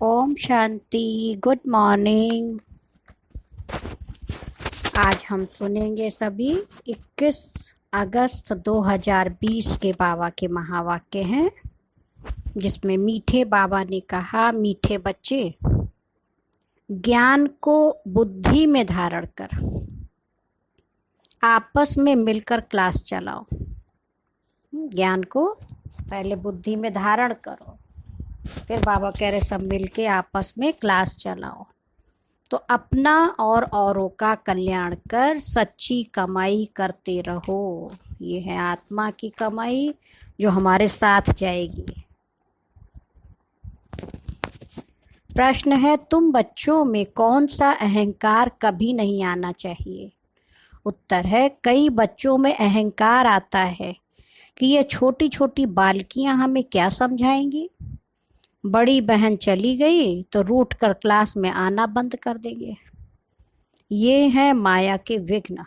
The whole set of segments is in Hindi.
ओम शांति। Good morning. आज हम सुनेंगे सभी 21 अगस्त 2020 के बाबा के महावाक्य हैं, जिसमें मीठे बाबा ने कहा, मीठे बच्चे, ज्ञान को बुद्धि में धारण कर आपस में मिलकर क्लास चलाओ। ज्ञान को पहले बुद्धि में धारण करो, फिर बाबा कह रहे सब मिलके आपस में क्लास चलाओ, तो अपना और औरों का कल्याण कर सच्ची कमाई करते रहो। ये है आत्मा की कमाई जो हमारे साथ जाएगी। प्रश्न है, तुम बच्चों में कौन सा अहंकार कभी नहीं आना चाहिए? उत्तर है, कई बच्चों में अहंकार आता है कि ये छोटी छोटी बालकियां हमें क्या समझाएंगी। बड़ी बहन चली गई तो रूठ कर क्लास में आना बंद कर देंगे। ये है माया के विघ्न।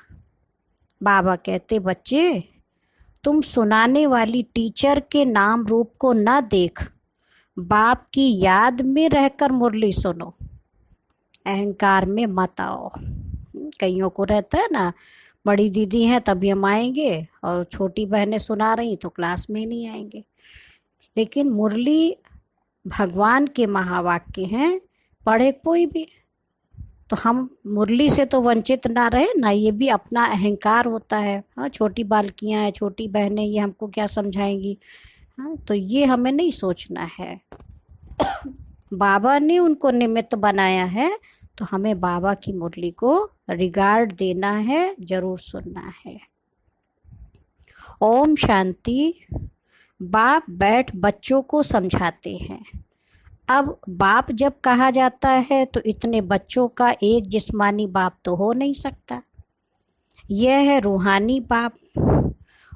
बाबा कहते, बच्चे, तुम सुनाने वाली टीचर के नाम रूप को न देख, बाप की याद में रहकर मुरली सुनो, अहंकार में मत आओ। कईयों को रहता है ना, बड़ी दीदी हैं तभी हम आएंगे, और छोटी बहनें सुना रही तो क्लास में ही नहीं आएंगे। लेकिन मुरली भगवान के महावाक्य हैं, पढ़े कोई भी, तो हम मुरली से तो वंचित ना रहे ना। ये भी अपना अहंकार होता है। हाँ, छोटी बालकियां हैं, छोटी बहनें, ये हमको क्या समझाएंगी। हाँ, तो ये हमें नहीं सोचना है। बाबा ने उनको निमित्त बनाया है, तो हमें बाबा की मुरली को रिगार्ड देना है, जरूर सुनना है। ओम शांति। बाप बैठ बच्चों को समझाते हैं। अब बाप जब कहा जाता है तो इतने बच्चों का एक जिस्मानी बाप तो हो नहीं सकता। यह है रूहानी बाप।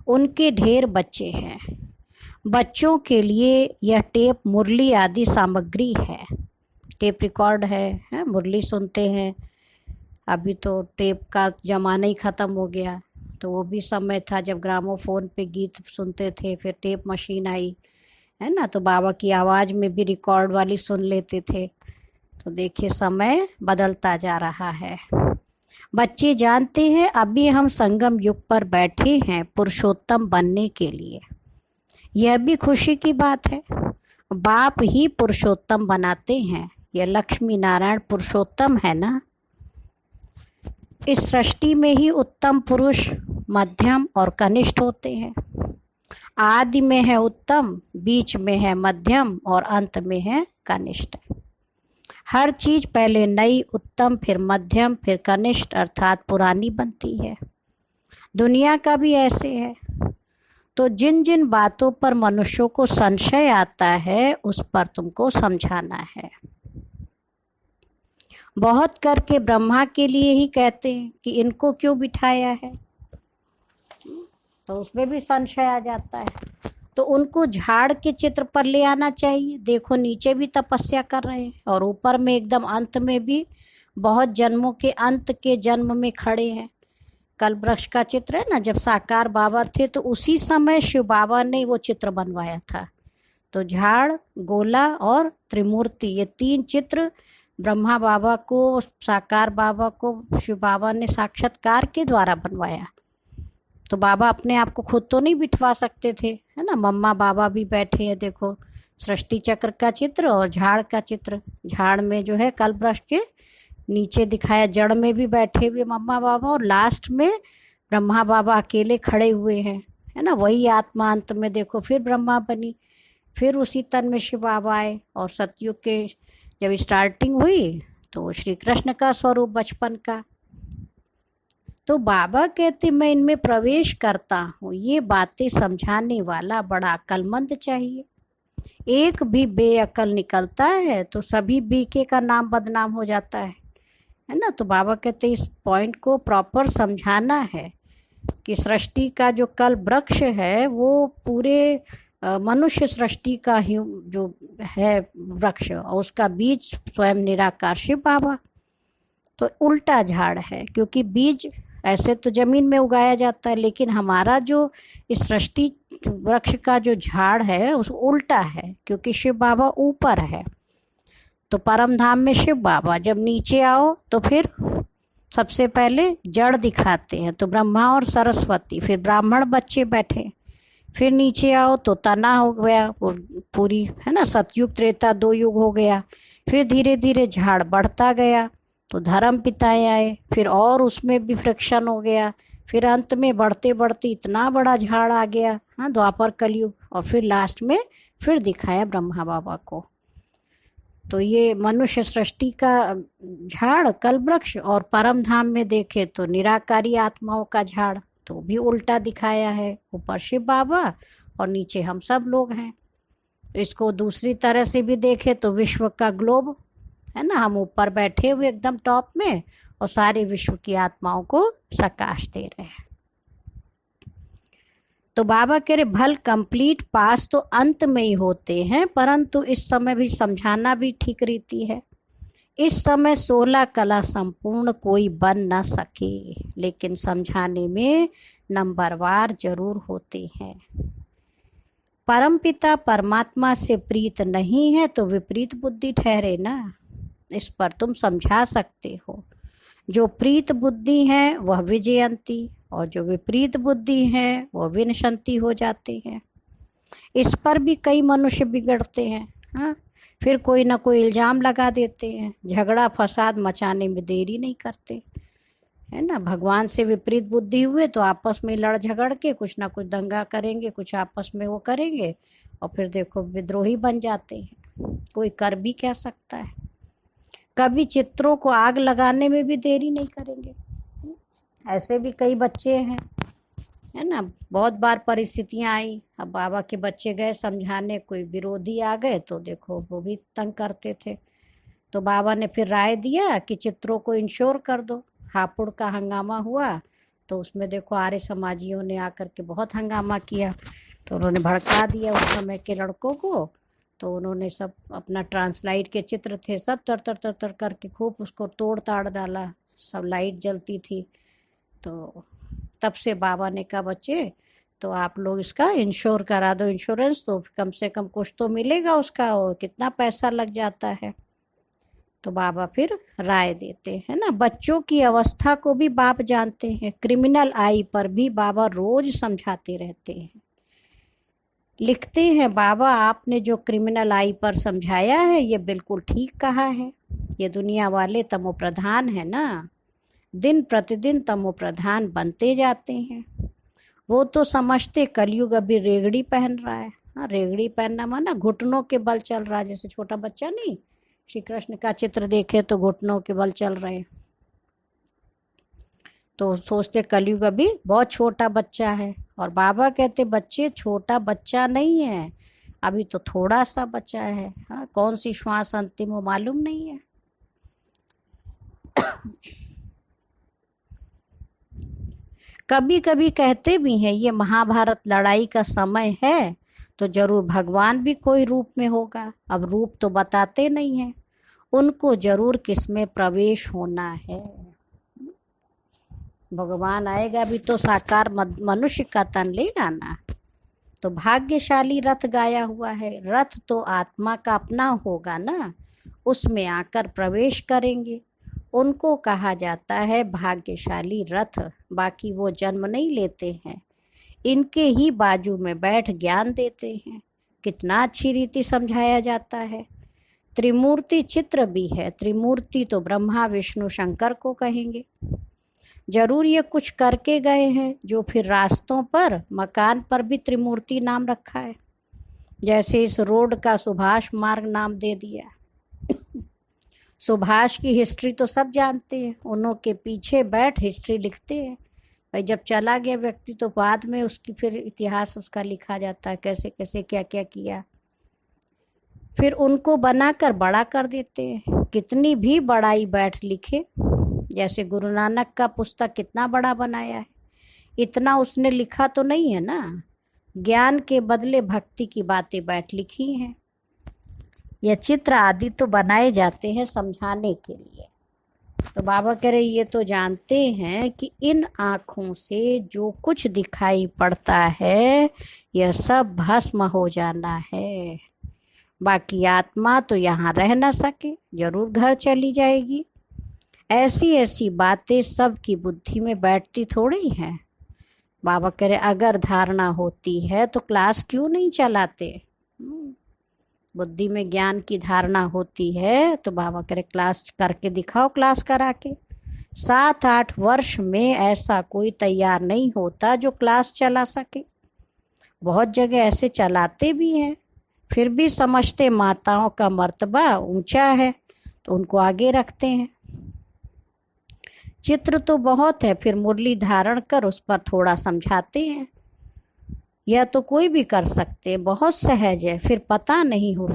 उनके ढेर बच्चे हैं। बच्चों के लिए यह टेप, मुरली आदि सामग्री है। टेप रिकॉर्ड है, मुरली सुनते हैं। अभी तो टेप का ज़माना ही ख़त्म हो गया, तो वो भी समय था जब ग्रामोफोन पे गीत सुनते थे, फिर टेप मशीन आई, है ना, तो बाबा की आवाज़ में भी रिकॉर्ड वाली सुन लेते थे। तो देखिए समय बदलता जा रहा है। बच्चे जानते हैं अभी हम संगम युग पर बैठे हैं पुरुषोत्तम बनने के लिए। यह भी खुशी की बात है। बाप ही पुरुषोत्तम बनाते हैं। यह लक्ष्मी नारायण पुरुषोत्तम है ना। इस सृष्टि में ही उत्तम पुरुष, मध्यम और कनिष्ठ होते हैं। आदि में है उत्तम, बीच में है मध्यम और अंत में है कनिष्ठ। हर चीज पहले नई, उत्तम, फिर मध्यम, फिर कनिष्ठ अर्थात पुरानी बनती है। दुनिया का भी ऐसे है। तो जिन जिन बातों पर मनुष्यों को संशय आता है उस पर तुमको समझाना है। बहुत करके ब्रह्मा के लिए ही कहते हैं कि इनको क्यों बिठाया है, तो उसमें भी संशय आ जाता है। तो उनको झाड़ के चित्र पर ले आना चाहिए। देखो नीचे भी तपस्या कर रहे हैं और ऊपर में एकदम अंत में भी बहुत जन्मों के अंत के जन्म में खड़े हैं। कल वृक्ष का चित्र है ना, जब साकार बाबा थे तो उसी समय शिव बाबा ने वो चित्र बनवाया था। तो झाड़, गोला और त्रिमूर्ति, ये तीन चित्र ब्रह्मा बाबा को, साकार बाबा को शिव बाबा ने साक्षात्कार के द्वारा बनवाया। तो बाबा अपने आप को खुद तो नहीं बिठवा सकते थे, है ना। मम्मा बाबा भी बैठे हैं, देखो सृष्टि चक्र का चित्र और झाड़ का चित्र। झाड़ में जो है कल वृक्ष के नीचे दिखाया, जड़ में भी बैठे हुए मम्मा बाबा, और लास्ट में ब्रह्मा बाबा अकेले खड़े हुए हैं, है ना। वही आत्मा अंत में देखो फिर ब्रह्मा बनी, फिर उसी तन में शिव बाबा आए। और सतयुग के जब स्टार्टिंग हुई तो श्री कृष्ण का स्वरूप बचपन का। तो बाबा कहते मैं इनमें प्रवेश करता हूँ। ये बातें समझाने वाला बड़ा अक्लमंद चाहिए। एक भी बेअकल निकलता है तो सभी बीके का नाम बदनाम हो जाता है ना। तो बाबा कहते इस पॉइंट को प्रॉपर समझाना है कि सृष्टि का जो कल वृक्ष है वो पूरे मनुष्य सृष्टि का ही जो है वृक्ष, और उसका बीज स्वयं निराकार शिव बाबा। तो उल्टा झाड़ है, क्योंकि बीज ऐसे तो जमीन में उगाया जाता है, लेकिन हमारा जो इस सृष्टि वृक्ष का जो झाड़ है उस उल्टा है, क्योंकि शिव बाबा ऊपर है। तो परम धाम में शिव बाबा, जब नीचे आओ तो फिर सबसे पहले जड़ दिखाते हैं, तो ब्रह्मा और सरस्वती, फिर ब्राह्मण बच्चे बैठे, फिर नीचे आओ तो तना हो गया, वो पूरी है ना, सतयुग त्रेता 2 युग हो गया। फिर धीरे धीरे झाड़ बढ़ता गया तो धर्म पिताएं आए, फिर और उसमें भी फ्रिक्शन हो गया, फिर अंत में बढ़ते बढ़ते इतना बड़ा झाड़ आ गया, हाँ, द्वापर कलयुग, और फिर लास्ट में फिर दिखाया ब्रह्मा बाबा को। तो ये मनुष्य सृष्टि का झाड़ कल वृक्ष, और परम धाम में देखे तो निराकारी आत्माओं का झाड़, तो भी उल्टा दिखाया है, ऊपर शिव बाबा और नीचे हम सब लोग हैं। इसको दूसरी तरह से भी देखे तो विश्व का ग्लोब है ना, हम ऊपर बैठे हुए एकदम टॉप में और सारे विश्व की आत्माओं को प्रकाश दे रहे हैं। तो बाबा कह रहे भल कंप्लीट पास तो अंत में ही होते हैं, परंतु इस समय भी समझाना भी ठीक रीति है। इस समय 16 कला संपूर्ण कोई बन न सके, लेकिन समझाने में नंबरवार जरूर होते हैं। परमपिता परमात्मा से प्रीत नहीं है तो विपरीत बुद्धि ठहरे ना, इस पर तुम समझा सकते हो। जो प्रीत बुद्धि है वह विजयंती, और जो विपरीत बुद्धि है वह विनशंती हो जाते हैं। इस पर भी कई मनुष्य बिगड़ते हैं, हाँ, फिर कोई ना कोई इल्ज़ाम लगा देते हैं, झगड़ा फसाद मचाने में देरी नहीं करते, है ना। भगवान से विपरीत बुद्धि हुए तो आपस में लड़ झगड़ के कुछ ना कुछ दंगा करेंगे, कुछ आपस में वो करेंगे, और फिर देखो विद्रोही बन जाते हैं। कोई कर भी क्या सकता है। कभी चित्रों को आग लगाने में भी देरी नहीं करेंगे। ऐसे भी कई बच्चे हैं, है ना, बहुत बार परिस्थितियां आई, अब बाबा के बच्चे गए समझाने, कोई विरोधी आ गए तो देखो वो भी तंग करते थे। तो बाबा ने फिर राय दिया कि चित्रों को इंश्योर कर दो। हापुड़ का हंगामा हुआ तो उसमें देखो आर्य समाजियों ने आकर के बहुत हंगामा किया, तो उन्होंने भड़का दिया उस समय के लड़कों को। तो उन्होंने सब अपना ट्रांसलाइट के चित्र थे सब तर तर तर तर करके खूब उसको तोड़ ताड़ डाला, सब लाइट जलती थी। तो तब से बाबा ने कहा बच्चे तो आप लोग इसका इंश्योर करा दो, इंश्योरेंस तो कम से कम कुछ तो मिलेगा उसका, और कितना पैसा लग जाता है। तो बाबा फिर राय देते हैं ना। बच्चों की अवस्था को भी बाप जानते हैं, क्रिमिनल आई पर भी बाबा रोज समझाते रहते हैं। लिखते हैं बाबा आपने जो क्रिमिनल आई पर समझाया है ये बिल्कुल ठीक कहा है। ये दुनिया वाले तमो प्रधान है ना, दिन प्रतिदिन तमो प्रधान बनते जाते हैं। वो तो समझते कलयुग अभी रेगड़ी पहन रहा है। हाँ, रेगड़ी पहनना माना घुटनों के बल चल रहा है, जैसे छोटा बच्चा नहीं, श्री कृष्ण का चित्र देखे तो घुटनों के बल चल रहे हैं। तो सोचते कलयुग अभी बहुत छोटा बच्चा है, और बाबा कहते बच्चे छोटा बच्चा नहीं है, अभी तो थोड़ा सा बच्चा है। हाँ, कौन सी श्वास अंतिम वो मालूम नहीं है। कभी कभी कहते भी हैं ये महाभारत लड़ाई का समय है तो जरूर भगवान भी कोई रूप में होगा। अब रूप तो बताते नहीं हैं, उनको जरूर किसमें प्रवेश होना है। भगवान आएगा भी तो साकार मनुष्य का तन लेगा ना। तो भाग्यशाली रथ गाया हुआ है, रथ तो आत्मा का अपना होगा ना, उसमें आकर प्रवेश करेंगे, उनको कहा जाता है भाग्यशाली रथ। बाकी वो जन्म नहीं लेते हैं, इनके ही बाजू में बैठ ज्ञान देते हैं। कितना अच्छी रीति समझाया जाता है। त्रिमूर्ति चित्र भी है, त्रिमूर्ति तो ब्रह्मा विष्णु शंकर को कहेंगे। जरूर ये कुछ करके गए हैं जो फिर रास्तों पर मकान पर भी त्रिमूर्ति नाम रखा है। जैसे इस रोड का सुभाष मार्ग नाम दे दिया। सुभाष की हिस्ट्री तो सब जानते हैं, उन्हों के पीछे बैठ हिस्ट्री लिखते हैं। भाई जब चला गया व्यक्ति तो बाद में उसकी फिर इतिहास उसका लिखा जाता है, कैसे कैसे क्या क्या किया, फिर उनको बनाकर बड़ा कर देते हैं। कितनी भी बड़ाई बैठ लिखे, जैसे गुरु नानक का पुस्तक कितना बड़ा बनाया है, इतना उसने लिखा तो नहीं है ना, ज्ञान के बदले भक्ति की बातें बैठ लिखी हैं। यह चित्र आदि तो बनाए जाते हैं समझाने के लिए। तो बाबा कह रहे ये तो जानते हैं कि इन आँखों से जो कुछ दिखाई पड़ता है यह सब भस्म हो जाना है। बाकी आत्मा तो यहाँ रह न सके, जरूर घर चली जाएगी। ऐसी ऐसी बातें सबकी बुद्धि में बैठती थोड़ी हैं। बाबा कह रहे अगर धारणा होती है तो क्लास क्यों नहीं चलाते। बुद्धि में ज्ञान की धारणा होती है तो बाबा कह रहे क्लास करके दिखाओ, क्लास करा के। 7-8 वर्ष में ऐसा कोई तैयार नहीं होता जो क्लास चला सके। बहुत जगह ऐसे चलाते भी हैं, फिर भी समझते माताओं का मर्तबा ऊंचा है तो उनको आगे रखते हैं। चित्र तो बहुत है, फिर मुरली धारण कर उस पर थोड़ा समझाते हैं। यह तो कोई भी कर सकते, बहुत सहज है। फिर पता नहीं हो,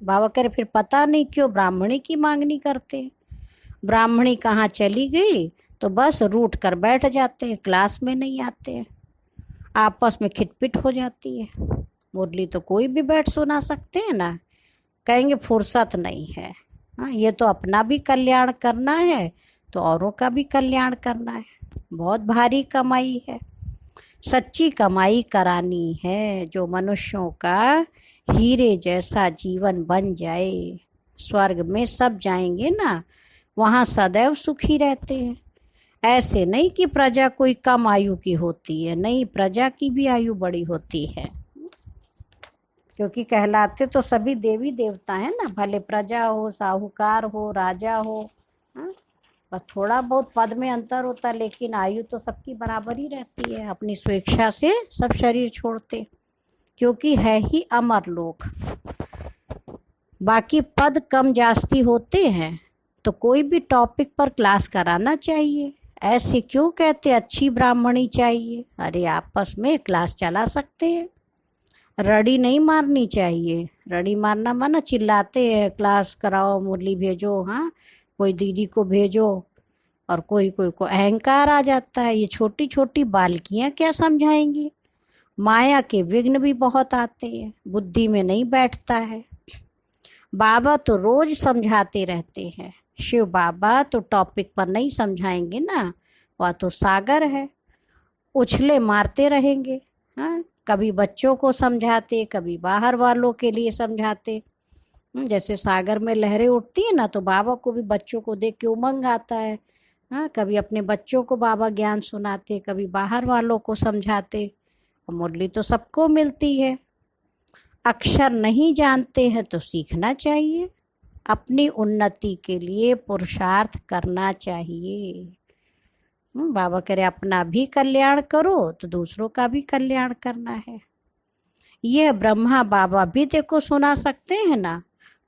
बाबा कह रहे फिर पता नहीं क्यों ब्राह्मणी की मांगनी करते हैं। ब्राह्मणी कहाँ चली गई तो बस रूठ कर बैठ जाते हैं, क्लास में नहीं आते हैं, आपस में खिटपिट हो जाती है। मुरली तो कोई भी बैठ सुना सकते हैं ना, कहेंगे फुर्सत नहीं है। हाँ, ये तो अपना भी कल्याण करना है तो औरों का भी कल्याण करना है। बहुत भारी कमाई है, सच्ची कमाई करानी है, जो मनुष्यों का हीरे जैसा जीवन बन जाए। स्वर्ग में सब जाएंगे ना, वहाँ सदैव सुखी रहते हैं। ऐसे नहीं कि प्रजा कोई कम आयु की होती है, नहीं, प्रजा की भी आयु बड़ी होती है, क्योंकि कहलाते तो सभी देवी देवता हैं ना, भले प्रजा हो, साहूकार हो, राजा हो। हाँ, बस थोड़ा बहुत पद में अंतर होता है, लेकिन आयु तो सबकी बराबर ही रहती है। अपनी स्वेच्छा से सब शरीर छोड़ते, क्योंकि है ही अमर लोक। बाकी पद कम जास्ती होते हैं तो कोई भी टॉपिक पर क्लास कराना चाहिए। ऐसे क्यों कहते अच्छी ब्राह्मणी चाहिए। अरे आपस में क्लास चला सकते हैं, रड़ी नहीं मारनी चाहिए। रड़ी मारना माना चिल्लाते हैं क्लास कराओ, मुरली भेजो, हाँ कोई दीदी को भेजो, और कोई कोई को अहंकार आ जाता है। ये छोटी छोटी बालकियां क्या समझाएंगी। माया के विघ्न भी बहुत आते हैं, बुद्धि में नहीं बैठता है। बाबा तो रोज समझाते रहते हैं, शिव बाबा तो टॉपिक पर नहीं समझाएंगे ना, वह तो सागर है, उछले मारते रहेंगे। हाँ, कभी बच्चों को समझाते, कभी बाहर वालों के लिए समझाते। जैसे सागर में लहरें उठती है ना, तो बाबा को भी बच्चों को देख के उमंग आता है। हाँ, कभी अपने बच्चों को बाबा ज्ञान सुनाते, कभी बाहर वालों को समझाते। और मुरली तो सबको मिलती है। अक्षर नहीं जानते हैं तो सीखना चाहिए, अपनी उन्नति के लिए पुरुषार्थ करना चाहिए। बाबा कह रहे अपना भी कल्याण करो तो दूसरों का भी कल्याण करना है। यह ब्रह्मा बाबा भी देखो सुना सकते हैं ना,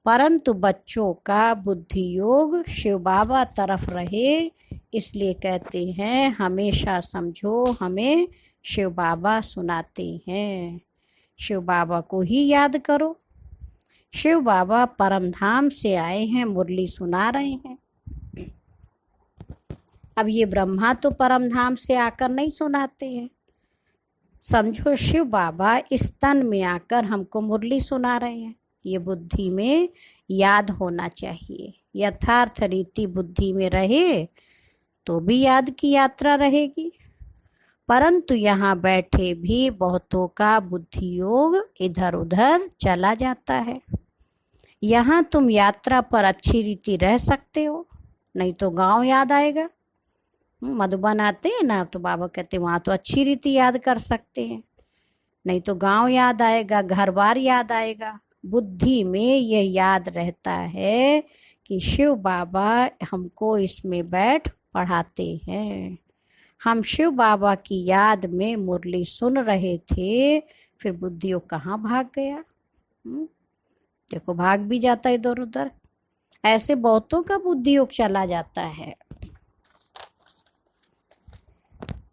परंतु बच्चों का बुद्धि योग शिव बाबा तरफ रहे, इसलिए कहते हैं हमेशा समझो हमें शिव बाबा सुनाते हैं। शिव बाबा को ही याद करो। शिव बाबा परम धाम से आए हैं, मुरली सुना रहे हैं। अब ये ब्रह्मा तो परम धाम से आकर नहीं सुनाते हैं, समझो शिव बाबा इस तन में आकर हमको मुरली सुना रहे हैं। ये बुद्धि में याद होना चाहिए। यथार्थ रीति बुद्धि में रहे तो भी याद की यात्रा रहेगी। परंतु यहाँ बैठे भी बहुतों का बुद्धि योग इधर उधर चला जाता है। यहाँ तुम यात्रा पर अच्छी रीति रह सकते हो, नहीं तो गांव याद आएगा। मधुबन आते हैं ना, तो बाबा कहते वहाँ तो अच्छी रीति याद कर सकते हैं, नहीं तो गांव याद आएगा, घर बार याद आएगा। बुद्धि में ये याद रहता है कि शिव बाबा हमको इसमें बैठ पढ़ाते हैं। हम शिव बाबा की याद में मुरली सुन रहे थे, फिर बुद्धि योग कहाँ भाग गया। देखो भाग भी जाता है इधर उधर। ऐसे बहुतों का बुद्धि योग चला जाता है।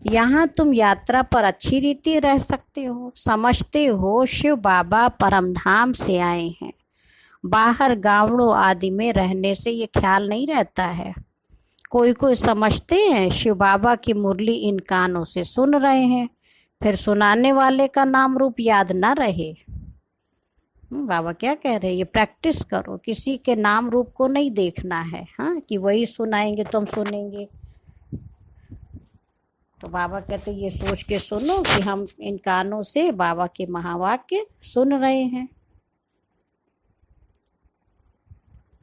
यहाँ तुम यात्रा पर अच्छी रीति रह सकते हो, समझते हो शिव बाबा परम धाम से आए हैं। बाहर गांवड़ों आदि में रहने से ये ख्याल नहीं रहता है। कोई कोई समझते हैं शिव बाबा की मुरली इन कानों से सुन रहे हैं, फिर सुनाने वाले का नाम रूप याद ना रहे। बाबा क्या कह रहे हैं, ये प्रैक्टिस करो, किसी के नाम रूप को नहीं देखना है। हाँ, कि वही सुनाएंगे तो हम सुनेंगे। तो बाबा कहते ये सोच के सुनो कि हम इन कानों से बाबा के महावाक्य सुन रहे हैं।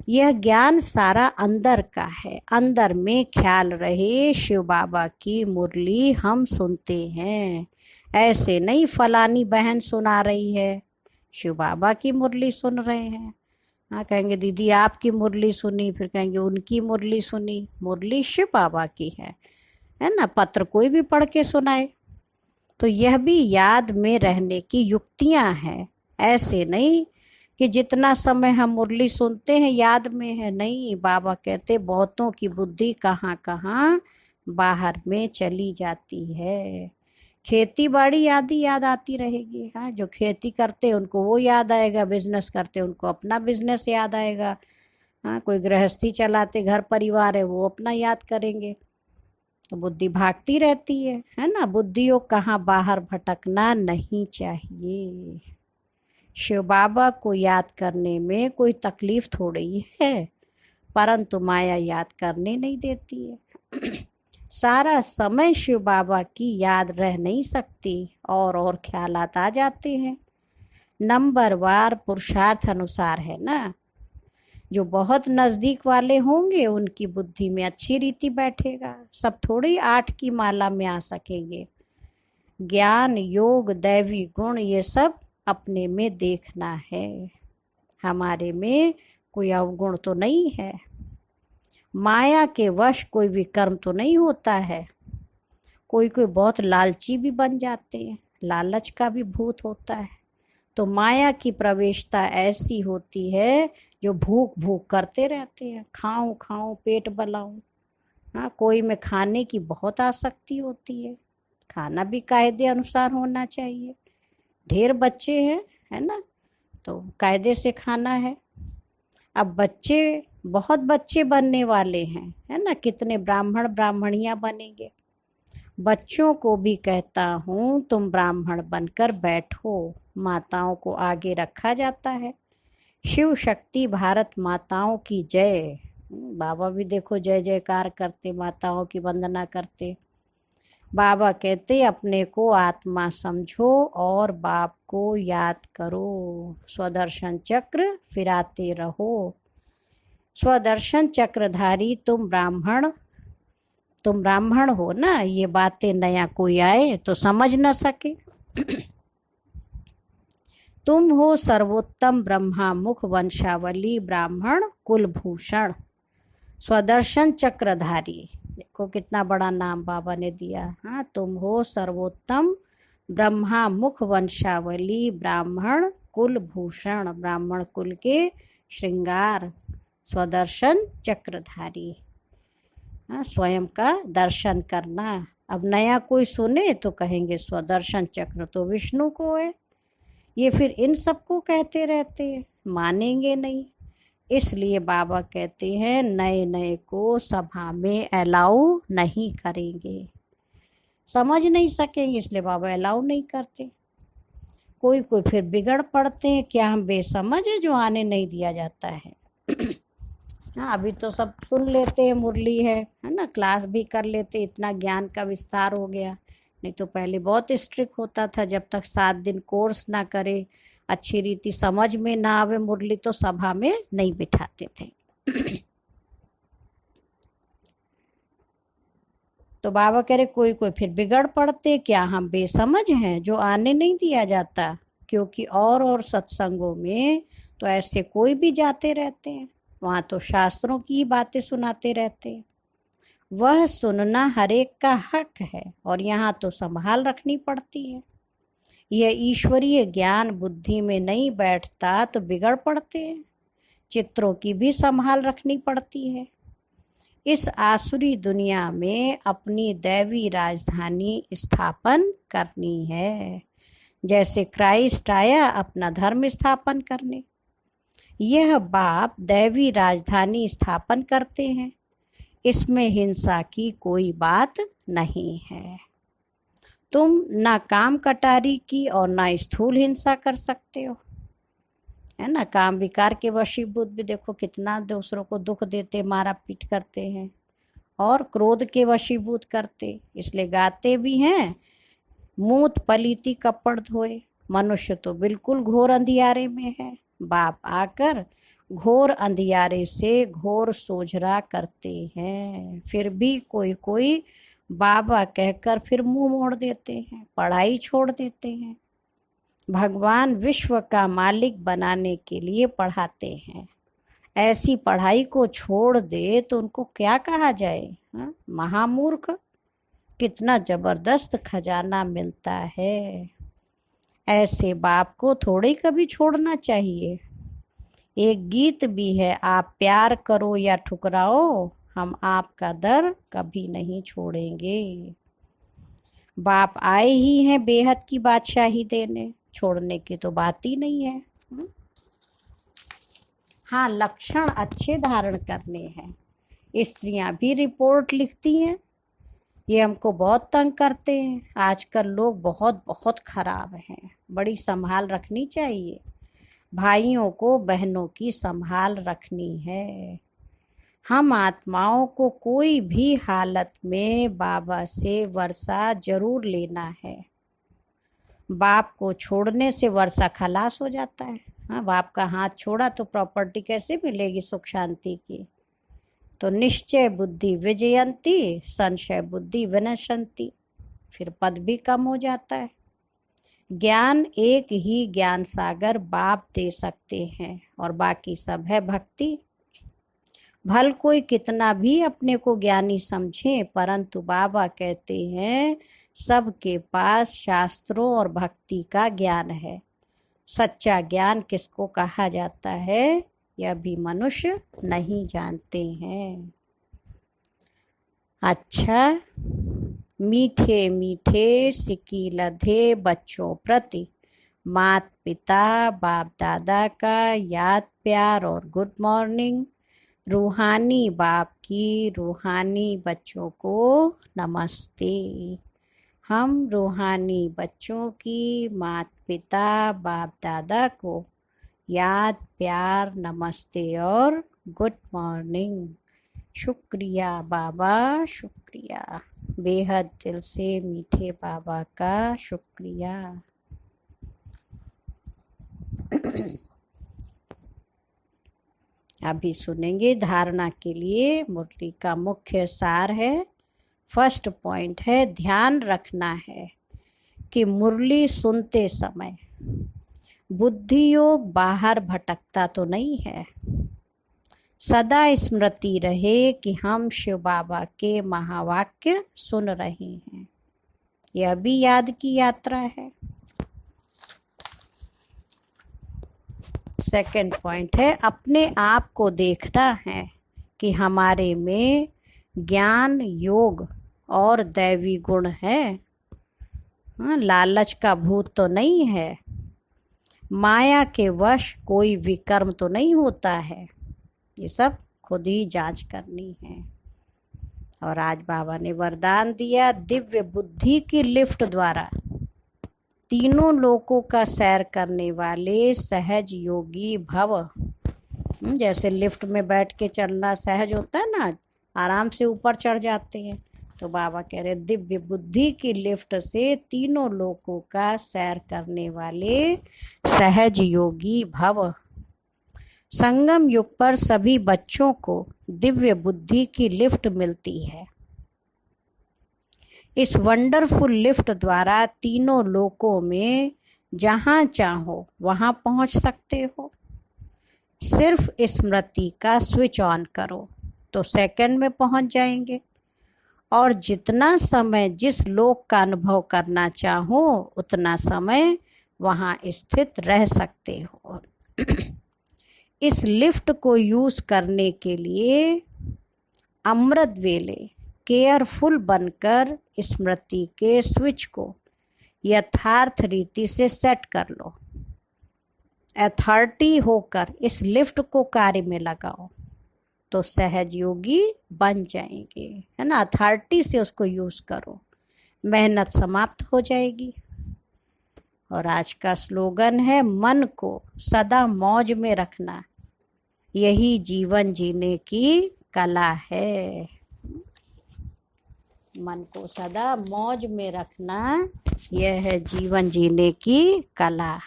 यह ज्ञान सारा अंदर का है। अंदर में ख्याल रहे शिव बाबा की मुरली हम सुनते हैं, ऐसे नहीं फलानी बहन सुना रही है, शिव बाबा की मुरली सुन रहे हैं। हाँ, कहेंगे दीदी आपकी मुरली सुनी, फिर कहेंगे उनकी मुरली सुनी। मुरली शिव बाबा की है ना। पत्र कोई भी पढ़ के सुनाए। तो यह भी याद में रहने की युक्तियां हैं। ऐसे नहीं कि जितना समय हम मुरली सुनते हैं याद में है, नहीं। बाबा कहते बहुतों की बुद्धि कहाँ कहाँ बाहर में चली जाती है। खेती बाड़ी आदि याद आती रहेगी। हाँ, जो खेती करते उनको वो याद आएगा, बिजनेस करते उनको अपना बिजनेस याद आएगा। हाँ, कोई गृहस्थी चलाते घर परिवार है वो अपना याद करेंगे। तो बुद्धि भागती रहती है ना। बुद्धियों कहाँ बाहर भटकना नहीं चाहिए। शिव बाबा को याद करने में कोई तकलीफ थोड़ी है, परंतु माया याद करने नहीं देती है। सारा समय शिव बाबा की याद रह नहीं सकती, और ख्यालात आ जाते हैं। नंबरवार पुरुषार्थ अनुसार है ना। जो बहुत नज़दीक वाले होंगे उनकी बुद्धि में अच्छी रीति बैठेगा। सब थोड़ी 8 की माला में आ सकेंगे। ज्ञान, योग, दैवी गुण ये सब अपने में देखना है। हमारे में कोई अवगुण तो नहीं है। माया के वश कोई भी कर्म तो नहीं होता है। कोई कोई बहुत लालची भी बन जाते हैं, लालच का भी भूत होता है। तो माया की प्रवेशता ऐसी होती है जो भूख भूख करते रहते हैं, खाऊं खाऊं पेट बलाऊं। हाँ, कोई में खाने की बहुत आसक्ति होती है। खाना भी कायदे अनुसार होना चाहिए। ढेर बच्चे हैं, है ना, तो कायदे से खाना है। अब बहुत बच्चे बनने वाले हैं, है ना। कितने ब्राह्मण ब्राह्मणियां बनेंगे। बच्चों को भी कहता हूँ तुम ब्राह्मण बनकर बैठो। माताओं को आगे रखा जाता है। शिव शक्ति भारत माताओं की जय। बाबा भी देखो जय जयकार करते, माताओं की वंदना करते। बाबा कहते अपने को आत्मा समझो और बाप को याद करो। स्वदर्शन चक्र फिराते रहो। स्वदर्शन चक्रधारी तुम ब्राह्मण हो ना। ये बातें नया कोई आए तो समझ न सके। तुम हो सर्वोत्तम ब्रह्मा मुख वंशावली ब्राह्मण कुलभूषण। स्वदर्शन चक्रधारी, देखो कितना बड़ा नाम बाबा ने दिया। हाँ, तुम हो सर्वोत्तम ब्रह्मा मुख वंशावली ब्राह्मण कुलभूषण, ब्राह्मण कुल के श्रृंगार, स्वदर्शन चक्रधारी। हाँ, स्वयं का दर्शन करना। अब नया कोई सुने तो कहेंगे स्वदर्शन चक्र तो विष्णु को है, ये फिर इन सबको कहते रहते हैं, मानेंगे नहीं। इसलिए बाबा कहते हैं नए नए को सभा में अलाउ नहीं करेंगे। समझ नहीं सकेंगे इसलिए बाबा अलाउ नहीं करते। कोई कोई फिर बिगड़ पड़ते हैं, क्या हम बेसमझ है जो आने नहीं दिया जाता है। हाँ, अभी तो सब सुन लेते हैं, मुरली है ना, क्लास भी कर लेते, इतना ज्ञान का विस्तार हो गया। नहीं तो पहले बहुत स्ट्रिक्ट होता था। जब तक 7 दिन कोर्स ना करे, अच्छी रीति समझ में ना आवे मुरली, तो सभा में नहीं बिठाते थे। तो बाबा कह रहे कोई कोई फिर बिगड़ पड़ते, क्या हम बेसमझ हैं जो आने नहीं दिया जाता। क्योंकि और सत्संगों में तो ऐसे कोई भी जाते रहते हैं, वहाँ तो शास्त्रों की बातें सुनाते रहते हैं। वह सुनना हर एक का हक है, और यहाँ तो संभाल रखनी पड़ती है। यह ईश्वरीय ज्ञान बुद्धि में नहीं बैठता तो बिगड़ पड़ते हैं। चित्रों की भी संभाल रखनी पड़ती है। इस आसुरी दुनिया में अपनी दैवी राजधानी स्थापन करनी है, जैसे क्राइस्ट आया अपना धर्म स्थापन करने। यह बाप दैवी राजधानी स्थापन करते हैं, इसमें हिंसा की कोई बात नहीं है। तुम ना काम कटारी की और ना स्थूल हिंसा कर सकते हो, है ना। काम विकार के वशीभूत भी देखो कितना दूसरों को दुख देते, मारा पीट करते हैं, और क्रोध के वशीभूत करते। इसलिए गाते भी हैं मूत पलीती कपड़ धोए। मनुष्य तो बिल्कुल घोर अंधियारे में है। बाप आकर घोर अंधियारे से घोर सोझरा करते हैं, फिर भी कोई कोई बाबा कहकर फिर मुंह मोड़ देते हैं, पढ़ाई छोड़ देते हैं। भगवान विश्व का मालिक बनाने के लिए पढ़ाते हैं, ऐसी पढ़ाई को छोड़ दे तो उनको क्या कहा जाए? महामूर्ख। कितना जबरदस्त खजाना मिलता है। ऐसे बाप को थोड़ी कभी छोड़ना चाहिए। एक गीत भी है, आप प्यार करो या ठुकराओ, हम आपका दर कभी नहीं छोड़ेंगे। बाप आए ही हैं बेहद की बादशाही देने, छोड़ने की तो बात ही नहीं है। हाँ, लक्षण अच्छे धारण करने हैं। स्त्रियां भी रिपोर्ट लिखती हैं, ये हमको बहुत तंग करते हैं, आजकल लोग बहुत बहुत खराब हैं, बड़ी संभाल रखनी चाहिए। भाइयों को बहनों की संभाल रखनी है। हम आत्माओं को कोई भी हालत में बाबा से वर्षा जरूर लेना है। बाप को छोड़ने से वर्षा खलास हो जाता है। हाँ, बाप का हाथ छोड़ा तो प्रॉपर्टी कैसे मिलेगी सुख शांति की? तो निश्चय बुद्धि विजयंती, संशय बुद्धि विनशंती, फिर पद भी कम हो जाता है। ज्ञान एक ही ज्ञान सागर बाप दे सकते हैं और बाकी सब है भक्ति। भल कोई कितना भी अपने को ज्ञानी समझे, परंतु बाबा कहते हैं सबके पास शास्त्रों और भक्ति का ज्ञान है। सच्चा ज्ञान किसको कहा जाता है, यह भी मनुष्य नहीं जानते हैं। अच्छा, मीठे मीठे सिकी लधे बच्चों प्रति माता पिता बाप दादा का याद प्यार और गुड मॉर्निंग। रूहानी बाप की रूहानी बच्चों को नमस्ते। हम रूहानी बच्चों की माता पिता बाप दादा को याद प्यार नमस्ते और गुड मॉर्निंग। शुक्रिया बाबा, शुक्रिया, बेहद दिल से मीठे बाबा का शुक्रिया। अभी सुनेंगे धारणा के लिए मुरली का मुख्य सार है। फर्स्ट पॉइंट है, ध्यान रखना है कि मुरली सुनते समय बुद्धि योग बाहर भटकता तो नहीं है। सदा स्मृति रहे कि हम शिव बाबा के महावाक्य सुन रहे हैं। यह भी याद की यात्रा है। सेकंड पॉइंट है, अपने आप को देखना है कि हमारे में ज्ञान योग और दैवी गुण है। लालच का भूत तो नहीं है, माया के वश कोई विकर्म तो नहीं होता है। ये सब खुद ही जांच करनी है। और आज बाबा ने वरदान दिया, दिव्य बुद्धि की लिफ्ट द्वारा तीनों लोकों का सैर करने वाले सहज योगी भव। जैसे लिफ्ट में बैठ के चलना सहज होता है ना, आराम से ऊपर चढ़ जाते हैं, तो बाबा कह रहे दिव्य बुद्धि की लिफ्ट से तीनों लोकों का सैर करने वाले सहज योगी भव। संगम युग पर सभी बच्चों को दिव्य बुद्धि की लिफ्ट मिलती है। इस वंडरफुल लिफ्ट द्वारा तीनों लोकों में जहाँ चाहो वहाँ पहुँच सकते हो। सिर्फ स्मृति का स्विच ऑन करो तो सेकंड में पहुँच जाएंगे, और जितना समय जिस लोक का अनुभव करना चाहो उतना समय वहाँ स्थित रह सकते हो। इस लिफ्ट को यूज करने के लिए अमृत वेले केयरफुल बनकर स्मृति के स्विच को यथार्थ रीति से सेट कर लो। अथॉरिटी होकर इस लिफ्ट को कार्य में लगाओ तो सहज योगी बन जाएंगे, है ना। अथॉरिटी से उसको यूज करो, मेहनत समाप्त हो जाएगी। और आज का स्लोगन है, मन को सदा मौज में रखना, यही जीवन जीने की कला है। मन को सदा मौज में रखना, यह है जीवन जीने की कला।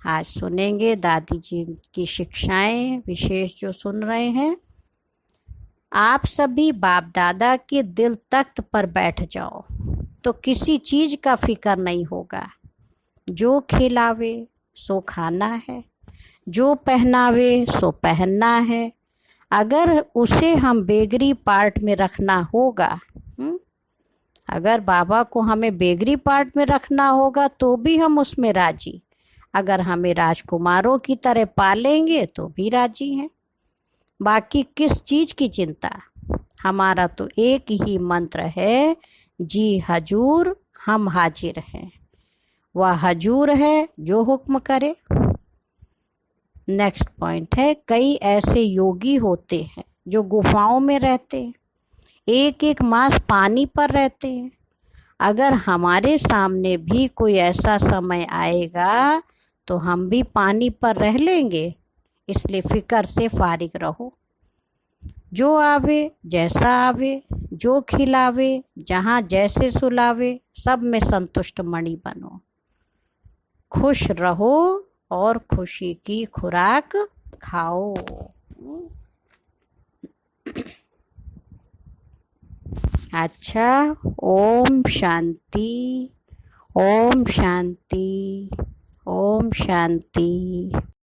आज सुनेंगे दादी जी की शिक्षाएं, विशेष जो सुन रहे हैं। आप सभी बाप दादा के दिल तख्त पर बैठ जाओ तो किसी चीज का फिक्र नहीं होगा। जो खिलावे सो खाना है, जो पहनावे सो पहनना है। अगर उसे हम बेगरी पार्ट में रखना होगा, अगर बाबा को हमें बेगरी पार्ट में रखना होगा तो भी हम उसमें राजी। अगर हमें राजकुमारों की तरह पालेंगे तो भी राजी हैं। बाकी किस चीज की चिंता। हमारा तो एक ही मंत्र है, जी हजूर हम हाजिर हैं। वह हजूर है जो हुक्म करे। नेक्स्ट पॉइंट है, कई ऐसे योगी होते हैं जो गुफाओं में रहते हैं, एक एक मास पानी पर रहते हैं। अगर हमारे सामने भी कोई ऐसा समय आएगा तो हम भी पानी पर रह लेंगे। इसलिए फिक्र से फारिग रहो। जो आवे जैसा आवे, जो खिलावे जहाँ जैसे सुलावे, सब में संतुष्ट मणि बनो। खुश रहो और खुशी की खुराक खाओ। अच्छा, ओम शांति, ओम शांति, ओम शांति।